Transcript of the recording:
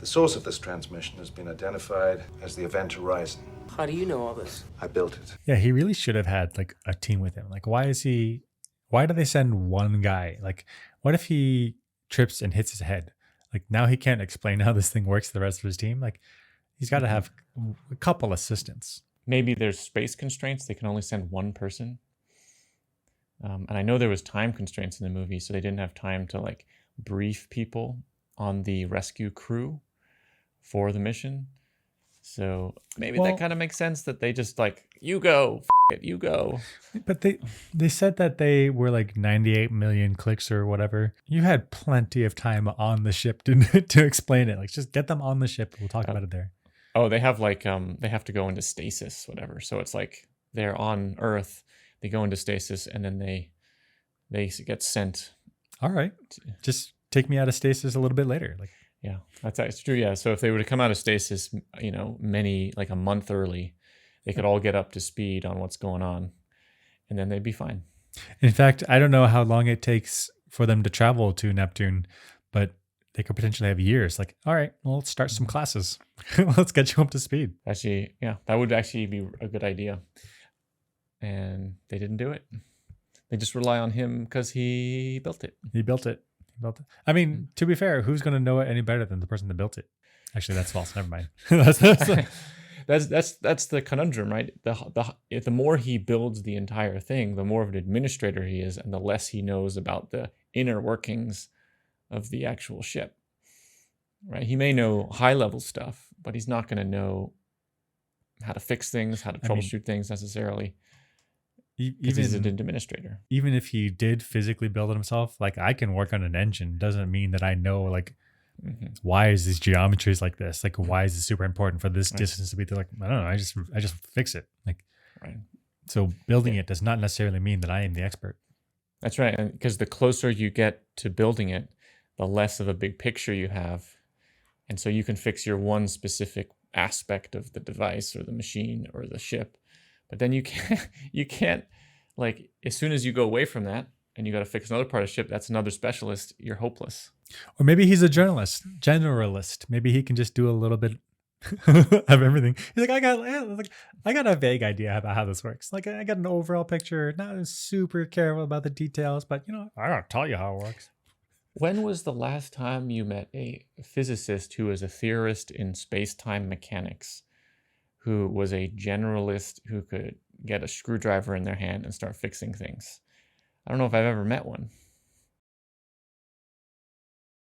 The source of this transmission has been identified as the event horizon. How do you know all this? I built it. Yeah, he really should have had like a team with him. Like, why do they send one guy? Like, what if he trips and hits his head? Like, now he can't explain how this thing works to the rest of his team. Like, he's got to have a couple assistants. Maybe there's space constraints. They can only send one person. And I know there was time constraints in the movie, so they didn't have time to like brief people on the rescue crew for the mission. So maybe that kind of makes sense that they just like, you go, you go. But they said that they were like 98 million clicks or whatever. You had plenty of time on the ship to explain it. Like, just get them on the ship. We'll talk about it there. Oh, they have like they have to go into stasis, whatever. So it's like they're on Earth, they go into stasis, and then they get sent. All right, just take me out of stasis a little bit later. Like, yeah, that's true. Yeah, so if they were to come out of stasis, like a month early, they could all get up to speed on what's going on, and then they'd be fine. In fact, I don't know how long it takes for them to travel to Neptune, but they could potentially have years. Like, all right, well, let's start some classes. Let's get you up to speed. Actually, yeah, that would actually be a good idea. And they didn't do it. They just rely on him because he built it. He built it. I mean, to be fair, who's going to know it any better than the person that built it? Actually, that's false. Never mind. That's the conundrum, right? The more he builds the entire thing, the more of an administrator he is, and the less he knows about the inner workings of the actual ship. Right? He may know high level stuff, but he's not going to know how to fix things, how to troubleshoot things necessarily. Because he's an administrator. Even if he did physically build it himself, like, I can work on an engine, doesn't mean that I know, like, why is these geometries like this? Like, why is it super important for this distance to be like, I don't know. I just fix it. Like, right. So building it does not necessarily mean that I am the expert. That's right. And because the closer you get to building it, the less of a big picture you have. And so you can fix your one specific aspect of the device or the machine or the ship. But then you can't, like, as soon as you go away from that and you got to fix another part of the ship, that's another specialist, you're hopeless. Or maybe he's a generalist. Maybe he can just do a little bit of everything. He's like, I got a vague idea about how this works. Like, I got an overall picture, not super careful about the details, but, I gotta tell you how it works. When was the last time you met a physicist who is a theorist in space-time mechanics, who was a generalist who could get a screwdriver in their hand and start fixing things? I don't know if I've ever met one.